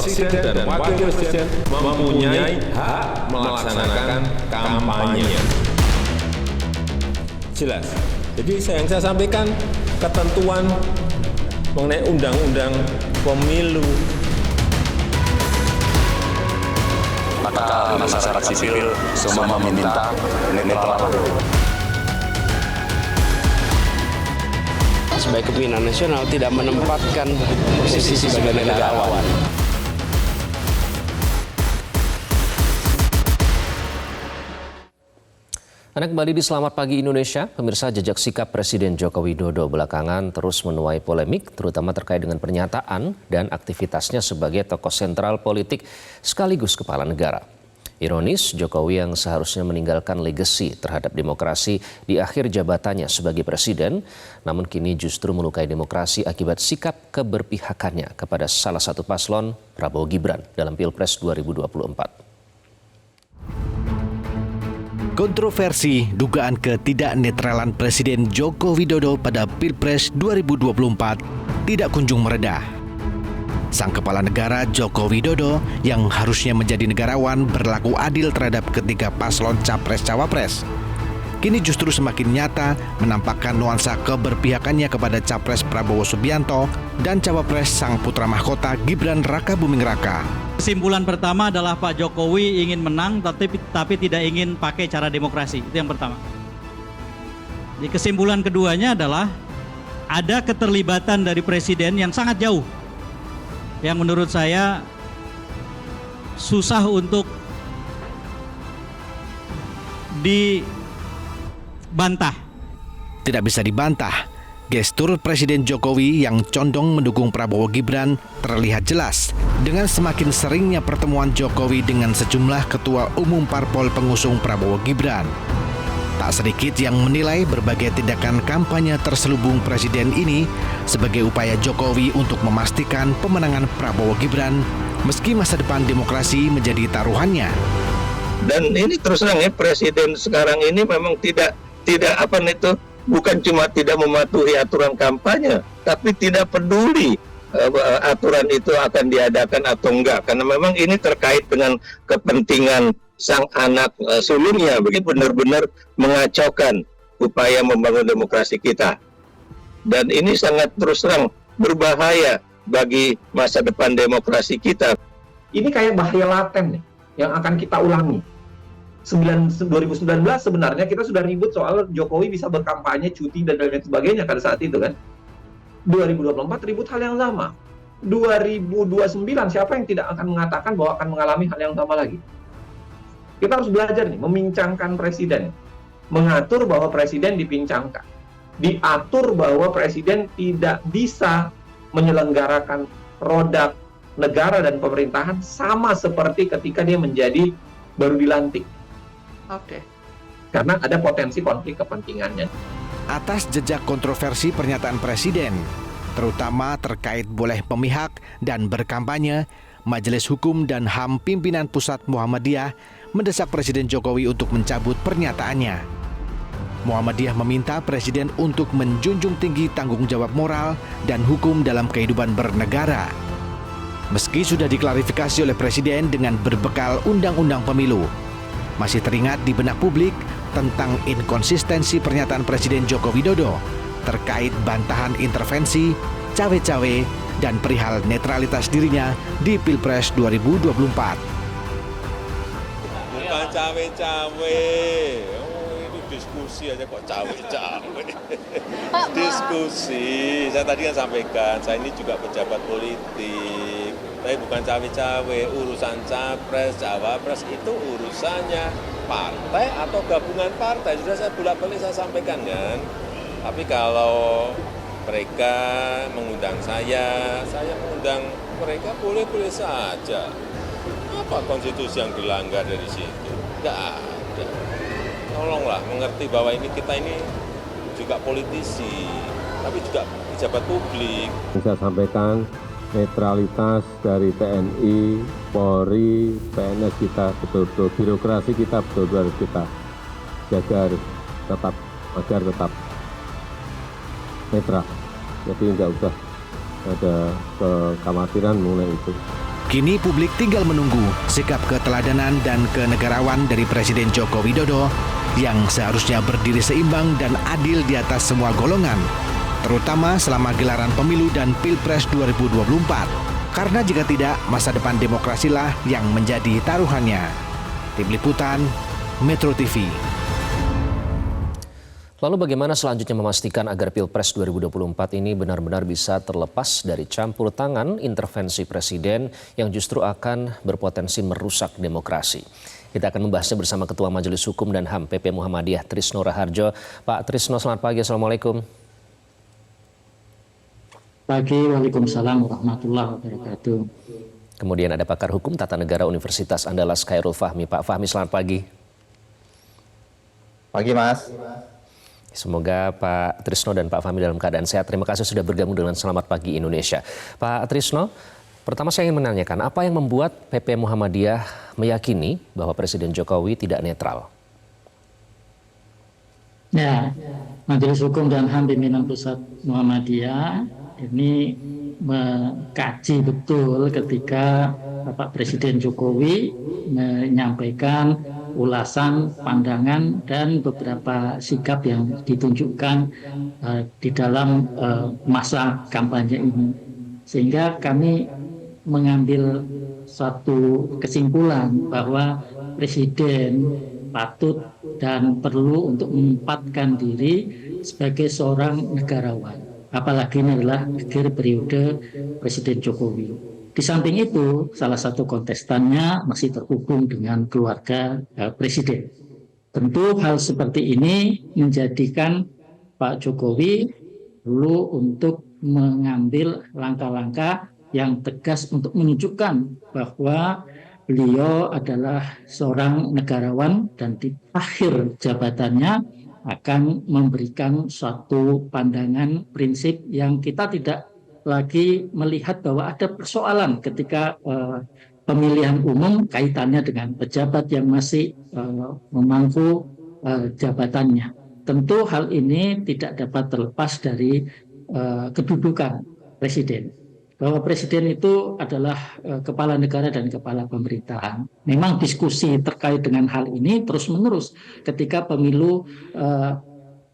presiden dan wakil presiden mempunyai hak melaksanakan kampanye. Jelas. Jadi yang saya sampaikan ketentuan mengenai undang-undang pemilu. Maka masyarakat sipil semua meminta netral. Sebagai kepimpinan nasional tidak menempatkan posisi sebagai negarawan. Anda kembali di Selamat Pagi Indonesia. Pemirsa, jejak sikap Presiden Joko Widodo belakangan terus menuai polemik, terutama terkait dengan pernyataan dan aktivitasnya sebagai tokoh sentral politik sekaligus kepala negara. Ironis, Jokowi yang seharusnya meninggalkan legasi terhadap demokrasi di akhir jabatannya sebagai presiden, namun kini justru melukai demokrasi akibat sikap keberpihakannya kepada salah satu paslon, Prabowo Gibran, dalam Pilpres 2024. Kontroversi dugaan ketidaknetralan Presiden Joko Widodo pada Pilpres 2024 tidak kunjung mereda. Sang kepala negara Joko Widodo yang harusnya menjadi negarawan berlaku adil terhadap ketiga paslon Capres-Cawapres. Kini justru semakin nyata menampakkan nuansa keberpihakannya kepada Capres Prabowo Subianto dan Cawapres sang putra mahkota Gibran Rakabuming Raka. Kesimpulan pertama adalah Pak Jokowi ingin menang tapi tidak ingin pakai cara demokrasi. Itu yang pertama. Di kesimpulan keduanya adalah ada keterlibatan dari presiden yang sangat jauh. Yang menurut saya susah untuk dibantah. Tidak bisa dibantah. Gestur Presiden Jokowi yang condong mendukung Prabowo Gibran terlihat jelas dengan semakin seringnya pertemuan Jokowi dengan sejumlah ketua umum parpol pengusung Prabowo Gibran. Tak sedikit yang menilai berbagai tindakan kampanye terselubung Presiden ini sebagai upaya Jokowi untuk memastikan pemenangan Prabowo Gibran meski masa depan demokrasi menjadi taruhannya. Dan ini terus terang ya, Presiden sekarang ini memang tidak bukan cuma tidak mematuhi aturan kampanye, tapi tidak peduli aturan itu akan diadakan atau enggak, karena memang ini terkait dengan kepentingan sang anak sulungnya, begitu benar-benar mengacaukan upaya membangun demokrasi kita. Dan ini sangat terus terang berbahaya bagi masa depan demokrasi kita. Ini kayak bahaya laten nih, yang akan kita ulangi. 2019 sebenarnya kita sudah ribut soal Jokowi bisa berkampanye, cuti, dan lain sebagainya pada saat itu kan. 2024 ribut hal yang sama. 2029 siapa yang tidak akan mengatakan bahwa akan mengalami hal yang sama lagi? Kita harus belajar nih, memincangkan presiden. Mengatur bahwa presiden dipincangkan. Diatur bahwa presiden tidak bisa menyelenggarakan roda negara dan pemerintahan sama seperti ketika dia menjadi baru dilantik. Oke. Karena ada potensi konflik kepentingannya. Atas jejak kontroversi pernyataan presiden, terutama terkait boleh memihak dan berkampanye, Majelis Hukum dan HAM Pimpinan Pusat Muhammadiyah mendesak Presiden Jokowi untuk mencabut pernyataannya. Muhammadiyah meminta Presiden untuk menjunjung tinggi tanggung jawab moral dan hukum dalam kehidupan bernegara. Meski sudah diklarifikasi oleh Presiden dengan berbekal Undang-Undang Pemilu, masih teringat di benak publik tentang inkonsistensi pernyataan Presiden Joko Widodo terkait bantahan intervensi, cawe-cawe, dan perihal netralitas dirinya di Pilpres 2024. Bukan cawe-cawe, itu diskusi aja kok cawe-cawe. Diskusi, saya tadi kan sampaikan, saya ini juga pejabat politik, tapi bukan cawe-cawe. Urusan capres, cawapres itu urusannya partai atau gabungan partai. Sudah saya bolak-balik saya sampaikan kan. Tapi kalau mereka mengundang saya mengundang mereka boleh-boleh saja. Apa konstitusi yang dilanggar dari situ? Nggak ada. Tolonglah mengerti bahwa kita ini juga politisi, tapi juga pejabat publik. Saya sampaikan netralitas dari TNI, Polri, PNS kita betul-betul, birokrasi kita betul-betul harus kita jaga agar tetap netral. Jadi nggak usah ada kekhawatiran mengenai itu. Kini publik tinggal menunggu sikap keteladanan dan kenegarawan dari Presiden Joko Widodo yang seharusnya berdiri seimbang dan adil di atas semua golongan, terutama selama gelaran pemilu dan Pilpres 2024. Karena jika tidak, masa depan demokrasilah yang menjadi taruhannya. Tim Liputan, Metro TV. Lalu bagaimana selanjutnya memastikan agar Pilpres 2024 ini benar-benar bisa terlepas dari campur tangan intervensi Presiden yang justru akan berpotensi merusak demokrasi? Kita akan membahasnya bersama Ketua Majelis Hukum dan HAM PP Muhammadiyah Trisno Raharjo. Pak Trisno, selamat pagi. Assalamualaikum. Pagi, waalaikumsalam warahmatullahi wabarakatuh. Kemudian ada pakar hukum tata negara Universitas Andalas Khairul Fahmi. Pak Fahmi, selamat pagi. Pagi, Mas. Semoga Pak Trisno dan Pak Fahmi dalam keadaan sehat. Terima kasih sudah bergabung dengan Selamat Pagi Indonesia. Pak Trisno, pertama saya ingin menanyakan apa yang membuat PP Muhammadiyah meyakini bahwa Presiden Jokowi tidak netral? Ya, Majelis Hukum dan HAM Pimpinan Pusat Muhammadiyah ini mengkaji betul ketika Bapak Presiden Jokowi menyampaikan ulasan, pandangan, dan beberapa sikap yang ditunjukkan di dalam masa kampanye ini. Sehingga kami mengambil suatu kesimpulan bahwa Presiden patut dan perlu untuk menempatkan diri sebagai seorang negarawan. Apalagi ini adalah akhir periode Presiden Jokowi. Di samping itu, salah satu kontestannya masih terhubung dengan keluarga Presiden. Tentu hal seperti ini menjadikan Pak Jokowi perlu untuk mengambil langkah-langkah yang tegas untuk menunjukkan bahwa beliau adalah seorang negarawan dan di akhir jabatannya akan memberikan suatu pandangan prinsip yang kita tidak lagi melihat bahwa ada persoalan ketika pemilihan umum kaitannya dengan pejabat yang masih memangku jabatannya. Tentu hal ini tidak dapat terlepas dari kedudukan Presiden. Bahwa Presiden itu adalah kepala negara dan kepala pemerintahan. Memang diskusi terkait dengan hal ini terus-menerus ketika pemilu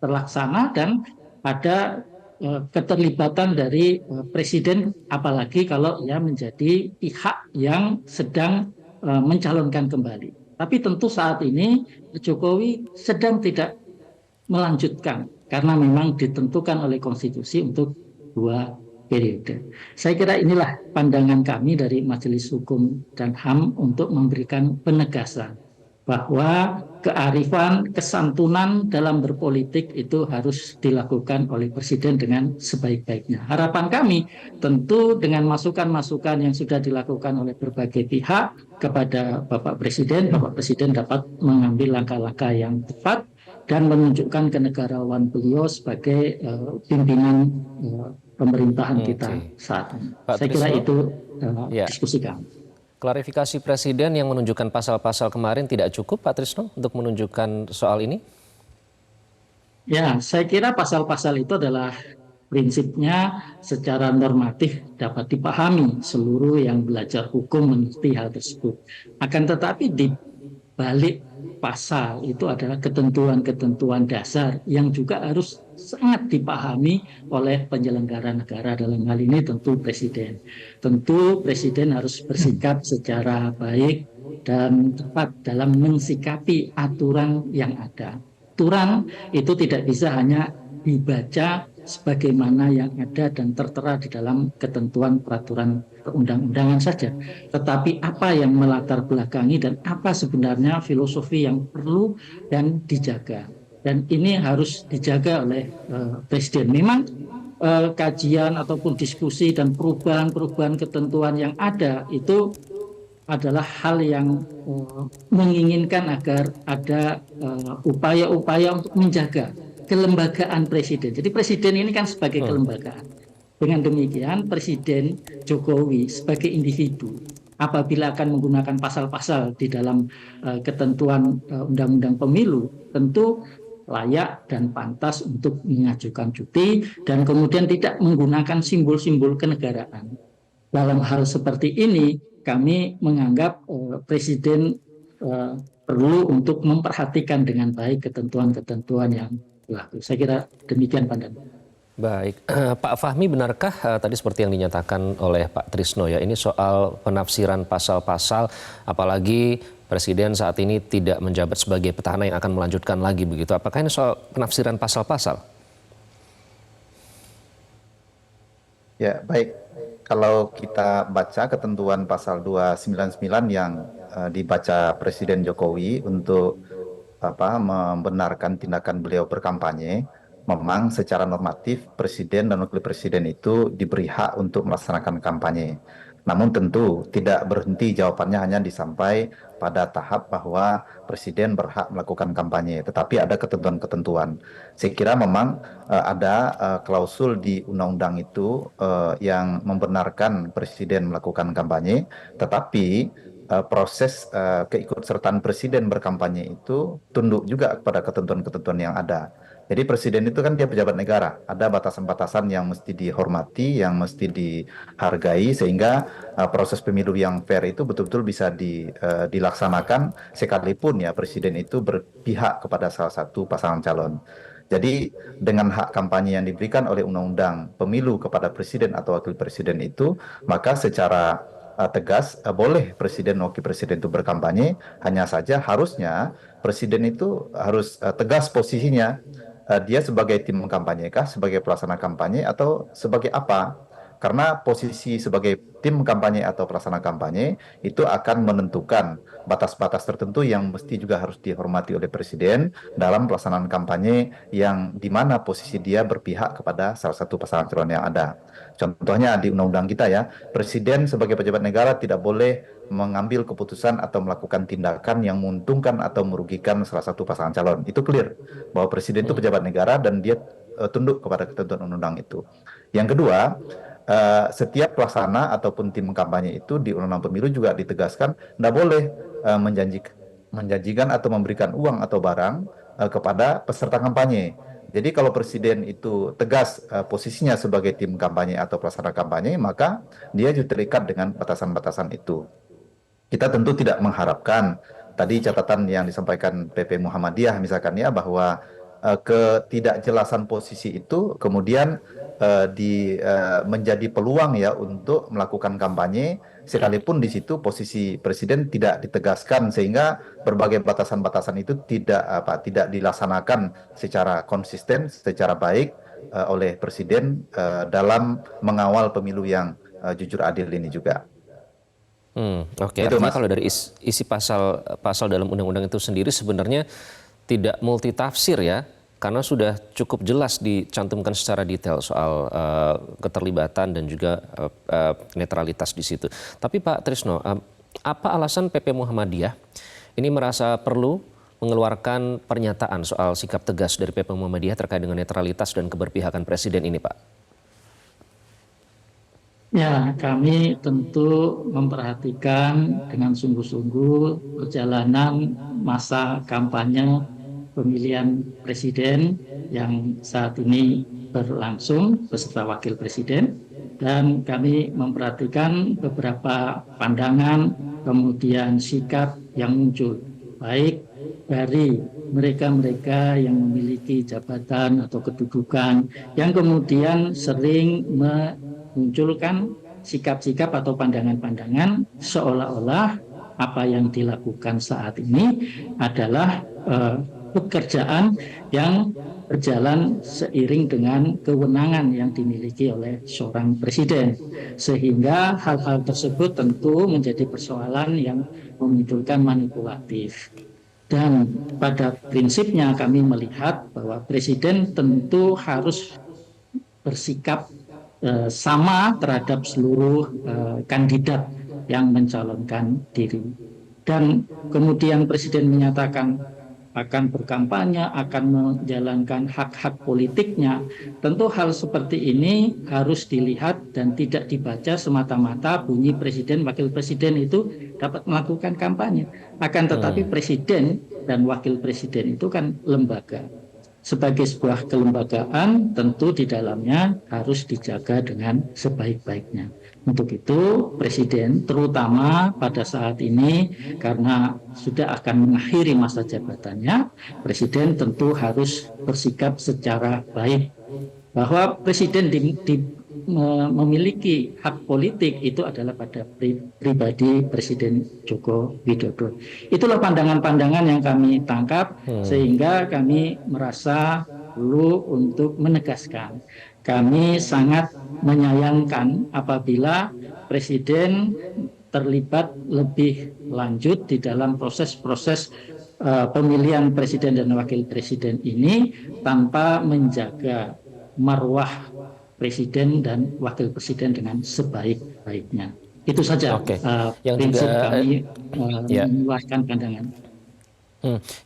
terlaksana dan ada keterlibatan dari Presiden, apalagi kalau ia menjadi pihak yang sedang mencalonkan kembali. Tapi tentu saat ini Jokowi sedang tidak melanjutkan karena memang ditentukan oleh konstitusi untuk 2 periode. Saya kira inilah pandangan kami dari Majelis Hukum dan HAM untuk memberikan penegasan bahwa kearifan, kesantunan dalam berpolitik itu harus dilakukan oleh Presiden dengan sebaik-baiknya. Harapan kami tentu dengan masukan-masukan yang sudah dilakukan oleh berbagai pihak kepada Bapak Presiden dapat mengambil langkah-langkah yang tepat dan menunjukkan kenegarawan beliau sebagai pimpinan pemerintahan kita saat ini. Saya kira itu diskusi kami. Klarifikasi Presiden yang menunjukkan pasal-pasal kemarin tidak cukup, Pak Trisno, untuk menunjukkan soal ini? Ya, saya kira pasal-pasal itu adalah prinsipnya secara normatif dapat dipahami. Seluruh yang belajar hukum mengerti hal tersebut. Akan tetapi di balik pasal itu adalah ketentuan-ketentuan dasar yang juga harus sangat dipahami oleh penyelenggara negara, dalam hal ini tentu Presiden. Tentu Presiden harus bersikap secara baik dan tepat dalam mensikapi aturan yang ada. Aturan itu tidak bisa hanya dibaca sebagaimana yang ada dan tertera di dalam ketentuan peraturan perundang-undangan saja. Tetapi apa yang melatar belakangi dan apa sebenarnya filosofi yang perlu dan dijaga. Dan ini harus dijaga oleh Presiden. Memang kajian ataupun diskusi dan perubahan-perubahan ketentuan yang ada itu adalah hal yang menginginkan agar ada upaya-upaya untuk menjaga kelembagaan Presiden. Jadi Presiden ini kan sebagai kelembagaan. Dengan demikian Presiden Jokowi sebagai individu apabila akan menggunakan pasal-pasal di dalam ketentuan undang-undang pemilu tentu layak dan pantas untuk mengajukan cuti dan kemudian tidak menggunakan simbol-simbol kenegaraan. Dalam hal seperti ini kami menganggap Presiden perlu untuk memperhatikan dengan baik ketentuan-ketentuan yang berlaku. Saya kira demikian pandangan. Baik, Pak Fahmi, benarkah tadi seperti yang dinyatakan oleh Pak Trisno ya, ini soal penafsiran pasal-pasal, apalagi Presiden saat ini tidak menjabat sebagai petahana yang akan melanjutkan lagi begitu. Apakah ini soal penafsiran pasal-pasal? Ya, baik. Kalau kita baca ketentuan pasal 299 yang dibaca Presiden Jokowi untuk membenarkan tindakan beliau berkampanye, memang secara normatif Presiden dan Wakil Presiden itu diberi hak untuk melaksanakan kampanye. Namun tentu tidak berhenti jawabannya hanya disampai pada tahap bahwa Presiden berhak melakukan kampanye, tetapi ada ketentuan-ketentuan. Saya kira memang ada klausul di undang-undang itu yang membenarkan Presiden melakukan kampanye, tetapi proses keikutsertaan Presiden berkampanye itu tunduk juga kepada ketentuan-ketentuan yang ada. Jadi Presiden itu kan dia pejabat negara, ada batasan-batasan yang mesti dihormati, yang mesti dihargai, sehingga proses pemilu yang fair itu betul-betul bisa dilaksanakan sekalipun ya Presiden itu berpihak kepada salah satu pasangan calon. Jadi dengan hak kampanye yang diberikan oleh Undang-Undang Pemilu kepada Presiden atau Wakil Presiden itu, maka secara tegas boleh Presiden dan Wakil Presiden itu berkampanye, hanya saja harusnya Presiden itu harus tegas posisinya. Dia sebagai tim kampanye kah, sebagai pelaksana kampanye, atau sebagai apa? Karena posisi sebagai tim kampanye atau pelaksana kampanye itu akan menentukan batas-batas tertentu yang mesti juga harus dihormati oleh Presiden dalam pelaksanaan kampanye yang dimana posisi dia berpihak kepada salah satu pasangan calon yang ada. Contohnya di undang-undang kita ya, Presiden sebagai pejabat negara tidak boleh mengambil keputusan atau melakukan tindakan yang menguntungkan atau merugikan salah satu pasangan calon. Itu clear bahwa Presiden itu pejabat negara dan dia tunduk kepada ketentuan undang-undang itu. Yang kedua, setiap pelaksana ataupun tim kampanye itu di Undang-Undang Pemilu juga ditegaskan tidak boleh menjanjikan atau memberikan uang atau barang kepada peserta kampanye. Jadi kalau Presiden itu tegas posisinya sebagai tim kampanye atau pelaksana kampanye, maka dia juga terikat dengan batasan-batasan itu. Kita tentu tidak mengharapkan tadi catatan yang disampaikan PP Muhammadiyah misalkan ya, bahwa ketidakjelasan posisi itu kemudian menjadi peluang ya untuk melakukan kampanye, sekalipun di situ posisi Presiden tidak ditegaskan, sehingga berbagai batasan-batasan itu tidak dilaksanakan secara konsisten, secara baik oleh Presiden dalam mengawal pemilu yang jujur adil ini juga. Oke, artinya kalau dari isi pasal dalam undang-undang itu sendiri sebenarnya tidak multitafsir ya, karena sudah cukup jelas dicantumkan secara detail soal keterlibatan dan juga netralitas di situ. Tapi Pak Trisno, apa alasan PP Muhammadiyah ini merasa perlu mengeluarkan pernyataan soal sikap tegas dari PP Muhammadiyah terkait dengan netralitas dan keberpihakan Presiden ini, Pak? Ya, kami tentu memperhatikan dengan sungguh-sungguh perjalanan masa kampanye pemilihan presiden yang saat ini berlangsung beserta wakil presiden, dan kami memperhatikan beberapa pandangan kemudian sikap yang muncul baik dari mereka-mereka yang memiliki jabatan atau kedudukan yang kemudian sering munculkan sikap-sikap atau pandangan-pandangan seolah-olah apa yang dilakukan saat ini adalah pekerjaan yang berjalan seiring dengan kewenangan yang dimiliki oleh seorang presiden, sehingga hal-hal tersebut tentu menjadi persoalan yang memunculkan manipulatif. Dan pada prinsipnya kami melihat bahwa presiden tentu harus bersikap sama terhadap seluruh kandidat yang mencalonkan diri. Dan kemudian Presiden menyatakan akan berkampanye, akan menjalankan hak-hak politiknya. Tentu hal seperti ini harus dilihat dan tidak dibaca semata-mata bunyi Presiden, Wakil Presiden itu dapat melakukan kampanye. Akan tetapi Presiden dan Wakil Presiden itu kan lembaga. sebagai sebuah kelembagaan tentu di dalamnya harus dijaga dengan sebaik-baiknya. Untuk itu Presiden terutama pada saat ini karena sudah akan mengakhiri masa jabatannya, Presiden tentu harus bersikap secara baik. Bahwa Presiden memiliki hak politik itu adalah pada pribadi Presiden Joko Widodo. Itulah pandangan-pandangan yang kami tangkap sehingga kami merasa perlu untuk menegaskan. Kami sangat menyayangkan apabila Presiden terlibat lebih lanjut di dalam proses-proses pemilihan Presiden dan Wakil Presiden ini tanpa menjaga marwah Presiden dan Wakil Presiden dengan sebaik-baiknya. Itu saja prinsip kami mengeluarkan pandangan.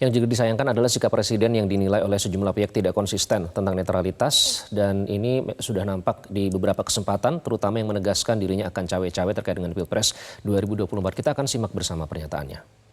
Yang juga disayangkan adalah sikap Presiden yang dinilai oleh sejumlah pihak tidak konsisten tentang netralitas, dan ini sudah nampak di beberapa kesempatan, terutama yang menegaskan dirinya akan cawe-cawe terkait dengan Pilpres 2024. Kita akan simak bersama pernyataannya.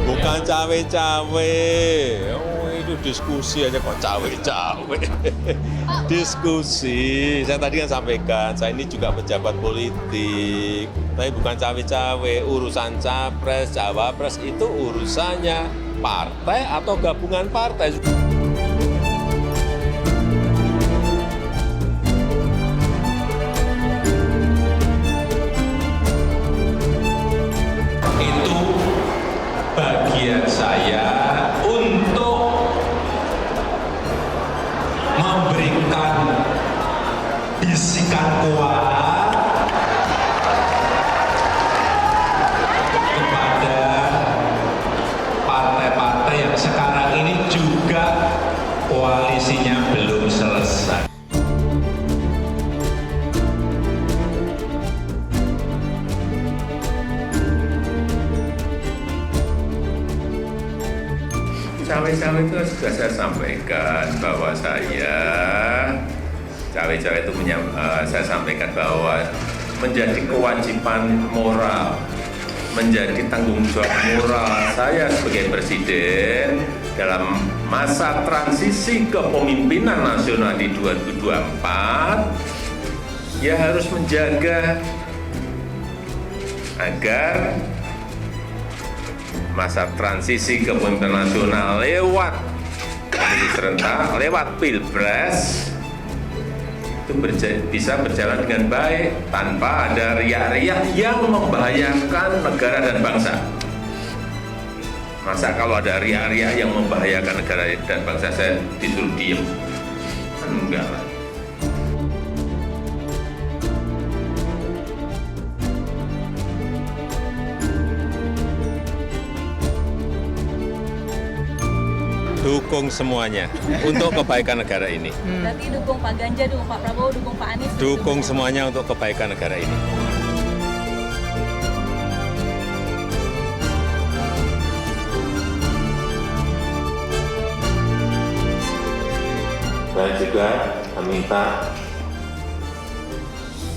Bukan cawe-cawe, itu diskusi aja kok cawe-cawe. Diskusi, saya tadi kan sampaikan, saya ini juga pejabat politik, tapi bukan cawe-cawe. Urusan capres, cawapres itu urusannya partai atau gabungan partai. Bagian saya untuk memberikan bisikan kuat kepada partai-partai yang sekarang ini juga koalisinya belum selesai. Cawe-cawe itu sudah saya sampaikan bahwa cawe-cawe itu saya sampaikan bahwa menjadi kewajiban moral, menjadi tanggung jawab moral saya sebagai Presiden dalam masa transisi kepemimpinan nasional di 2024, ya harus menjaga agar masa transisi kepemimpinan nasional lewat pemilu serentak, lewat Pilpres itu bisa berjalan dengan baik tanpa ada riak-riak yang membahayakan negara dan bangsa. Masa kalau ada riak-riak yang membahayakan negara dan bangsa saya disuruh diem? Enggak lah. Dukung semuanya untuk kebaikan negara ini. Berarti dukung Pak Ganjar, dukung Pak Prabowo, dukung Pak Anies. Dukung semuanya untuk kebaikan negara ini. Dan juga meminta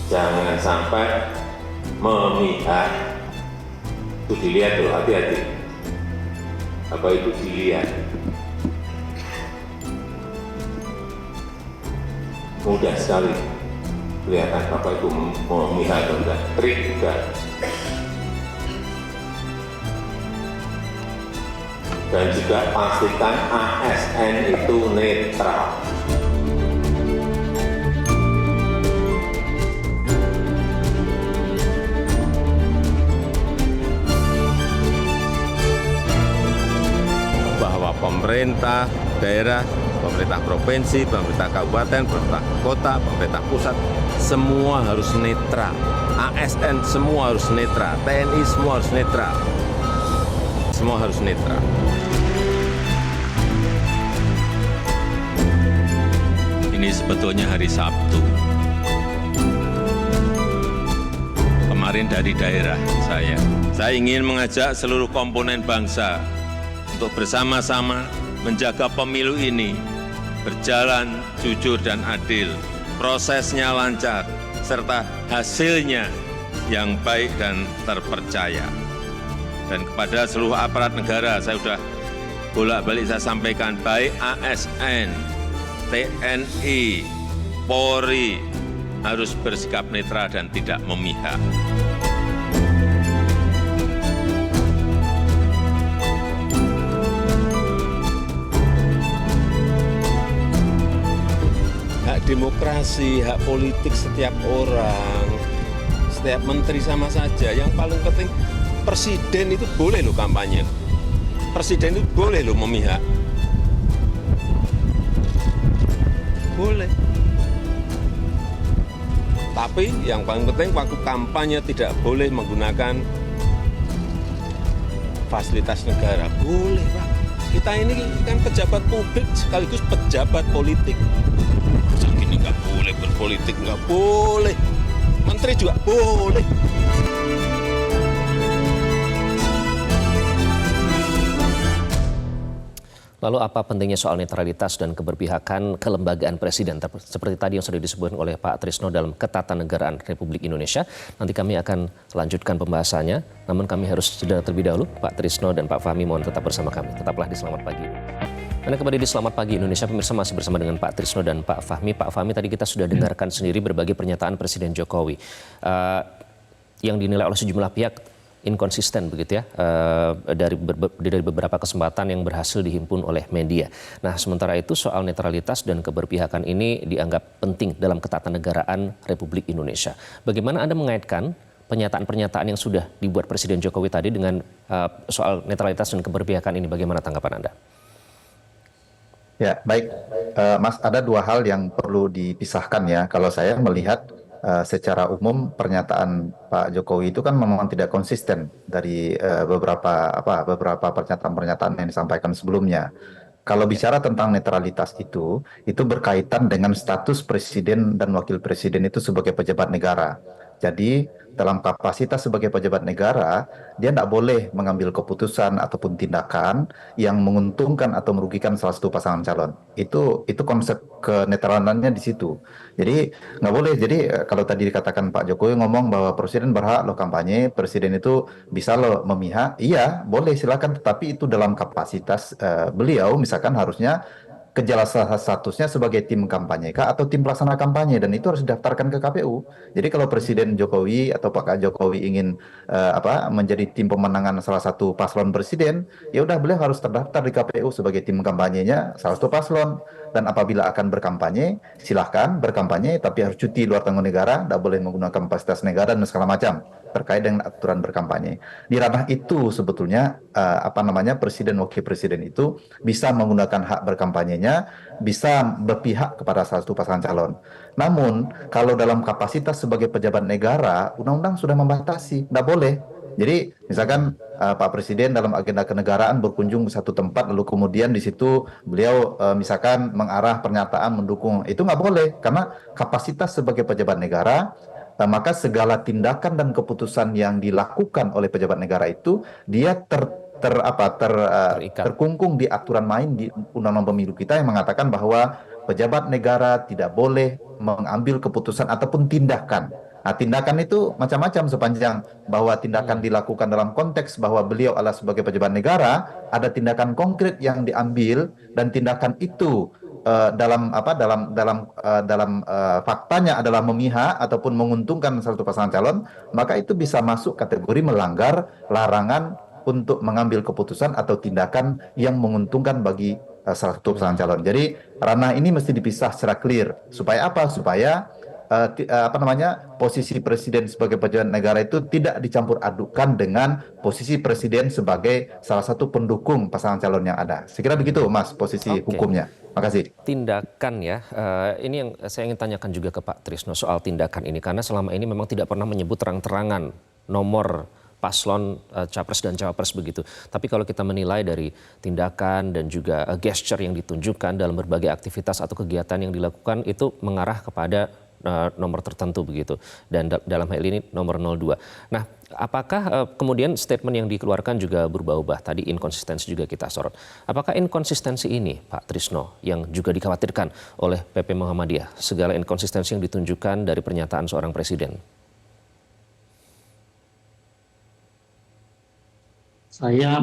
jangan sampai memihak. Itu dilihat loh, hati-hati. Apa itu dilihat? Mudah sekali kelihatan apa itu memihak atau enggak, trik juga. Dan juga pastikan ASN itu netral. Bahwa pemerintah daerah, pemerintah provinsi, pemerintah kabupaten, pemerintah kota, pemerintah pusat, semua harus netral. ASN semua harus netral, TNI semua harus netral. Semua harus netral. Ini sebetulnya hari Sabtu. kemarin dari daerah saya. Saya ingin mengajak seluruh komponen bangsa untuk bersama-sama menjaga pemilu ini berjalan jujur dan adil, prosesnya lancar, serta hasilnya yang baik dan terpercaya. Dan kepada seluruh aparat negara, saya sudah bolak-balik saya sampaikan, baik ASN, TNI, Polri, harus bersikap netral dan tidak memihak. Hak demokrasi, hak politik setiap orang, setiap menteri sama saja. Yang paling penting, presiden itu boleh loh kampanye. Presiden itu boleh loh memihak. Boleh. Tapi yang paling penting waktu kampanye tidak boleh menggunakan fasilitas negara. Boleh, Pak. Kita ini kan pejabat publik sekaligus pejabat politik. Masa gini nggak boleh berpolitik, nggak boleh. Menteri juga boleh. Lalu apa pentingnya soal netralitas dan keberpihakan kelembagaan presiden seperti tadi yang sudah disebutkan oleh Pak Trisno dalam Ketatanegaraan Republik Indonesia. Nanti kami akan lanjutkan pembahasannya, namun kami harus jeda terlebih dahulu. Pak Trisno dan Pak Fahmi mohon tetap bersama kami. Tetaplah di Selamat Pagi. Anda kembali di Selamat Pagi Indonesia, pemirsa masih bersama dengan Pak Trisno dan Pak Fahmi. Pak Fahmi, tadi kita sudah dengarkan sendiri berbagai pernyataan Presiden Jokowi yang dinilai oleh sejumlah pihak inkonsisten begitu ya, dari beberapa kesempatan yang berhasil dihimpun oleh media. Nah, sementara itu soal netralitas dan keberpihakan ini dianggap penting dalam ketatanegaraan Republik Indonesia. Bagaimana Anda mengaitkan pernyataan-pernyataan yang sudah dibuat Presiden Jokowi tadi dengan soal netralitas dan keberpihakan ini? Bagaimana tanggapan Anda? Ya, baik. Mas, ada dua hal yang perlu dipisahkan ya. Kalau saya melihat secara umum pernyataan Pak Jokowi itu kan memang tidak konsisten dari beberapa pernyataan-pernyataan yang disampaikan sebelumnya. Kalau bicara tentang netralitas itu berkaitan dengan status presiden dan wakil presiden itu sebagai pejabat negara. Jadi dalam kapasitas sebagai pejabat negara, dia tidak boleh mengambil keputusan ataupun tindakan yang menguntungkan atau merugikan salah satu pasangan calon. Itu konsep kenetralannya di situ. Jadi nggak boleh. Jadi kalau tadi dikatakan Pak Jokowi ngomong bahwa presiden berhak loh kampanye, presiden itu bisa loh memihak. Iya, boleh silakan. Tetapi itu dalam kapasitas beliau, misalkan harusnya kejelasan statusnya sebagai tim kampanye kah atau tim pelaksana kampanye, dan itu harus didaftarkan ke KPU. Jadi kalau Presiden Jokowi atau Pak Jokowi ingin menjadi tim pemenangan salah satu paslon presiden, ya udah beliau harus terdaftar di KPU sebagai tim kampanyenya salah satu paslon. Dan apabila akan berkampanye, silahkan berkampanye, tapi harus cuti luar tanggung negara, tidak boleh menggunakan kapasitas negara dan segala macam terkait dengan aturan berkampanye. Di ranah itu sebetulnya presiden wakil presiden itu bisa menggunakan hak berkampanyenya, bisa berpihak kepada salah satu pasangan calon. Namun kalau dalam kapasitas sebagai pejabat negara, undang-undang sudah membatasi, tidak boleh. Jadi misalkan Pak Presiden dalam agenda kenegaraan berkunjung ke satu tempat, lalu kemudian di situ beliau misalkan mengarah pernyataan mendukung, itu nggak boleh karena kapasitas sebagai pejabat negara. Maka segala tindakan dan keputusan yang dilakukan oleh pejabat negara itu dia terkungkung di aturan main di Undang-Undang Pemilu kita yang mengatakan bahwa pejabat negara tidak boleh mengambil keputusan ataupun tindakan. Nah, tindakan itu macam-macam sepanjang bahwa tindakan dilakukan dalam konteks bahwa beliau adalah sebagai pejabat negara, ada tindakan konkret yang diambil dan tindakan itu dalam faktanya adalah memihak ataupun menguntungkan salah satu pasangan calon, maka itu bisa masuk kategori melanggar larangan untuk mengambil keputusan atau tindakan yang menguntungkan bagi salah satu pasangan calon. Jadi ranah ini mesti dipisah secara clear. Supaya apa? Supaya posisi presiden sebagai pejabat negara itu tidak dicampur adukan dengan posisi presiden sebagai salah satu pendukung pasangan calon yang ada. Sekira begitu, Mas, posisi hukumnya. Makasih. Tindakan ya, ini yang saya ingin tanyakan juga ke Pak Trisno soal tindakan ini, karena selama ini memang tidak pernah menyebut terang-terangan nomor paslon capres dan cawapres begitu. Tapi kalau kita menilai dari tindakan dan juga gesture yang ditunjukkan dalam berbagai aktivitas atau kegiatan yang dilakukan, itu mengarah kepada nomor tertentu begitu, dan dalam hal ini nomor 02. Nah, apakah kemudian statement yang dikeluarkan juga berubah-ubah? Tadi inkonsistensi juga kita sorot. Apakah inkonsistensi ini, Pak Trisno, yang juga dikhawatirkan oleh PP Muhammadiyah, segala inkonsistensi yang ditunjukkan dari pernyataan seorang presiden? Saya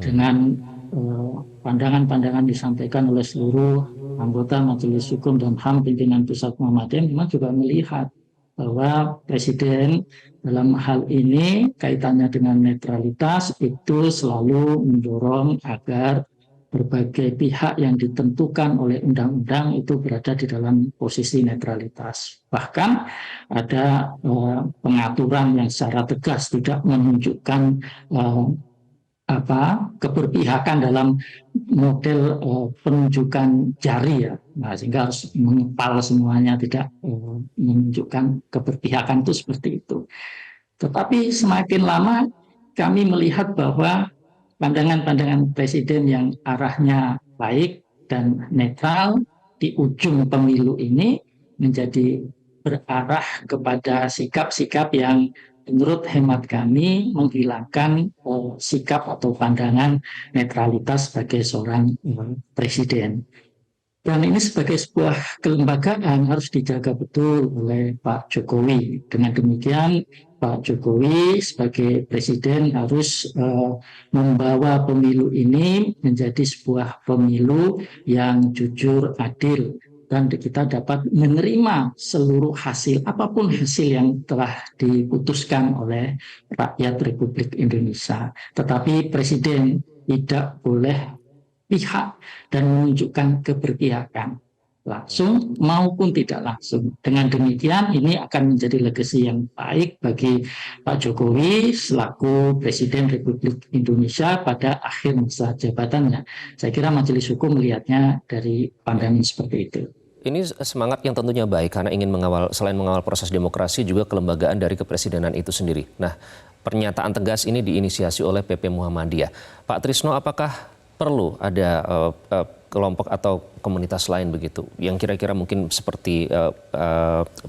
dengan pandangan-pandangan disampaikan oleh seluruh anggota Majelis Hukum dan HAM pimpinan Pusat Muhammadiyah memang juga melihat bahwa Presiden dalam hal ini kaitannya dengan netralitas itu selalu mendorong agar berbagai pihak yang ditentukan oleh undang-undang itu berada di dalam posisi netralitas. Bahkan ada pengaturan yang secara tegas tidak menunjukkan keberpihakan dalam model penunjukan jari ya, nah, sehingga harus mengepal semuanya, tidak menunjukkan keberpihakan itu seperti itu. Tetapi semakin lama kami melihat bahwa pandangan-pandangan presiden yang arahnya baik dan netral di ujung pemilu ini menjadi berarah kepada sikap-sikap yang menurut hemat kami menghilangkan sikap atau pandangan netralitas sebagai seorang presiden. Dan ini sebagai sebuah kelembagaan harus dijaga betul oleh Pak Jokowi. Dengan demikian Pak Jokowi sebagai presiden harus membawa pemilu ini menjadi sebuah pemilu yang jujur, adil, dan kita dapat menerima seluruh hasil, apapun hasil yang telah diputuskan oleh rakyat Republik Indonesia. Tetapi Presiden tidak boleh pihak dan menunjukkan keberpihakan langsung maupun tidak langsung. Dengan demikian ini akan menjadi legasi yang baik bagi Pak Jokowi selaku Presiden Republik Indonesia pada akhir masa jabatannya. Saya kira Majelis Hukum melihatnya dari pandangan seperti itu. Ini semangat yang tentunya baik karena ingin selain mengawal proses demokrasi juga kelembagaan dari kepresidenan itu sendiri. Nah, pernyataan tegas ini diinisiasi oleh PP Muhammadiyah. Pak Trisno, apakah perlu ada kelompok atau komunitas lain begitu yang kira-kira mungkin seperti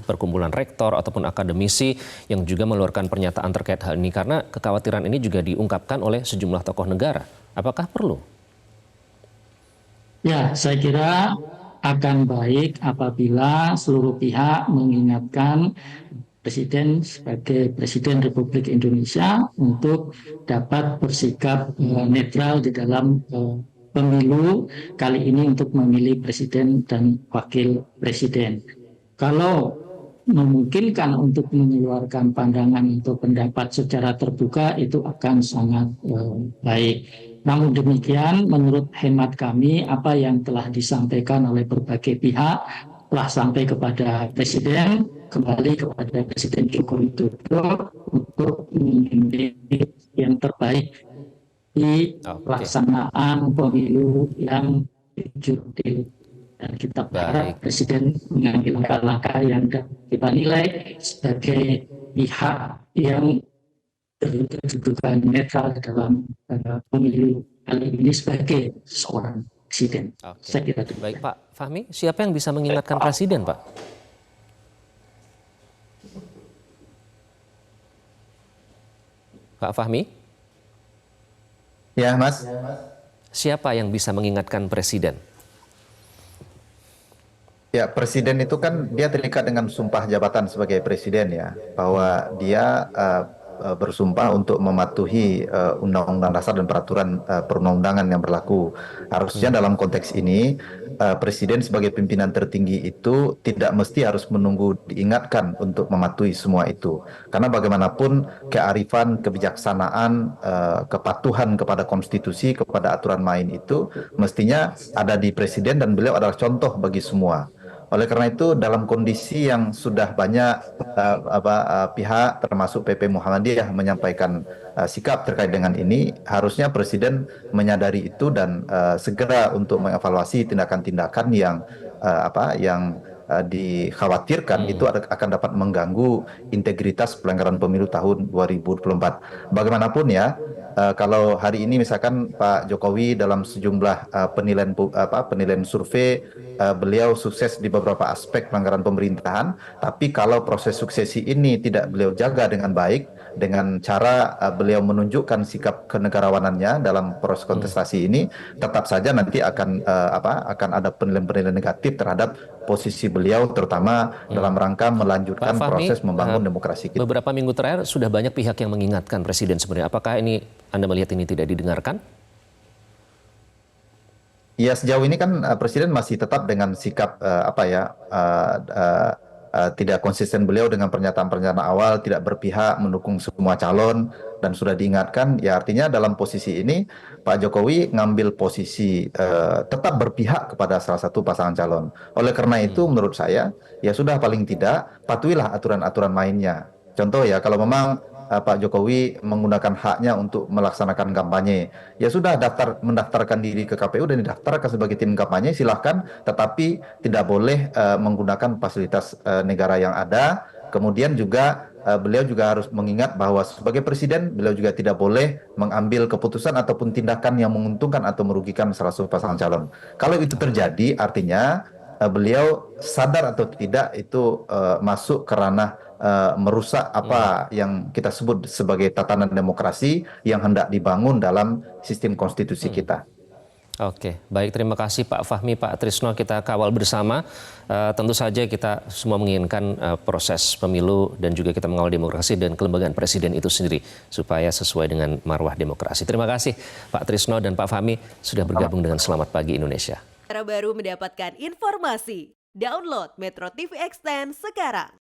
perkumpulan rektor ataupun akademisi yang juga mengeluarkan pernyataan terkait hal ini, karena kekhawatiran ini juga diungkapkan oleh sejumlah tokoh negara. Apakah perlu? Ya, saya kira akan baik apabila seluruh pihak mengingatkan Presiden sebagai Presiden Republik Indonesia untuk dapat bersikap netral di dalam pemilu kali ini untuk memilih Presiden dan Wakil Presiden. Kalau memungkinkan untuk mengeluarkan pandangan atau pendapat secara terbuka itu akan sangat baik. Namun demikian, menurut hemat kami, apa yang telah disampaikan oleh berbagai pihak telah sampai kepada Presiden, kembali kepada Presiden Joko Widodo untuk memilih yang terbaik di pelaksanaan pemilu yang jujur. Dan kita berharap Presiden mengambil langkah-langkah yang kita nilai sebagai pihak yang berkedudukan netral dalam pemilu kali ini sebagai seorang presiden. Saya kira itu. Baik, Pak Fahmi, siapa yang bisa mengingatkan presiden, Pak? Pak Fahmi? Ya, Mas. Siapa yang bisa mengingatkan presiden? Ya, presiden itu kan dia terikat dengan sumpah jabatan sebagai presiden ya, bahwa dia bersumpah untuk mematuhi Undang-Undang Dasar dan peraturan perundang-undangan yang berlaku. Harusnya dalam konteks ini presiden sebagai pimpinan tertinggi itu tidak mesti harus menunggu diingatkan untuk mematuhi semua itu. Karena bagaimanapun kearifan, kebijaksanaan, kepatuhan kepada konstitusi, kepada aturan main itu mestinya ada di presiden dan beliau adalah contoh bagi semua. Oleh karena itu dalam kondisi yang sudah banyak pihak termasuk PP Muhammadiyah menyampaikan sikap terkait dengan ini, harusnya Presiden menyadari itu dan segera untuk mengevaluasi tindakan-tindakan yang dikhawatirkan itu akan dapat mengganggu integritas pelanggaran pemilu tahun 2024. Bagaimanapun ya, kalau hari ini misalkan Pak Jokowi dalam sejumlah penilaian survei beliau sukses di beberapa aspek pelanggaran pemerintahan, tapi kalau proses suksesi ini tidak beliau jaga dengan baik dengan cara beliau menunjukkan sikap kenegarawanannya dalam proses kontestasi ini, tetap saja nanti akan ada penilaian-penilaian negatif terhadap posisi beliau, terutama dalam rangka melanjutkan Pak Fahmi, proses membangun demokrasi kita. Beberapa minggu terakhir sudah banyak pihak yang mengingatkan Presiden sebenarnya. Apakah ini Anda melihat ini tidak didengarkan? Ya, sejauh ini kan Presiden masih tetap dengan sikap tidak konsisten beliau dengan pernyataan-pernyataan awal, tidak berpihak mendukung semua calon, dan sudah diingatkan, ya artinya dalam posisi ini Pak Jokowi ngambil posisi tetap berpihak kepada salah satu pasangan calon. Oleh karena itu menurut saya, ya sudah paling tidak patuhilah aturan-aturan mainnya. Contoh ya, kalau memang Pak Jokowi menggunakan haknya untuk melaksanakan kampanye, ya sudah mendaftarkan diri ke KPU dan didaftarkan sebagai tim kampanye, silahkan, tetapi tidak boleh menggunakan fasilitas negara yang ada. Kemudian juga beliau juga harus mengingat bahwa sebagai presiden beliau juga tidak boleh mengambil keputusan ataupun tindakan yang menguntungkan atau merugikan salah satu pasangan calon. Kalau itu terjadi, artinya beliau sadar atau tidak itu masuk ke ranah merusak apa yang kita sebut sebagai tatanan demokrasi yang hendak dibangun dalam sistem konstitusi kita. Oke, baik, terima kasih Pak Fahmi, Pak Trisno, kita kawal bersama. Tentu saja kita semua menginginkan proses pemilu dan juga kita mengawal demokrasi dan kelembagaan presiden itu sendiri supaya sesuai dengan marwah demokrasi. Terima kasih Pak Trisno dan Pak Fahmi sudah bergabung dengan Selamat Pagi Indonesia. Cara baru mendapatkan informasi. Download Metro TV Extend sekarang.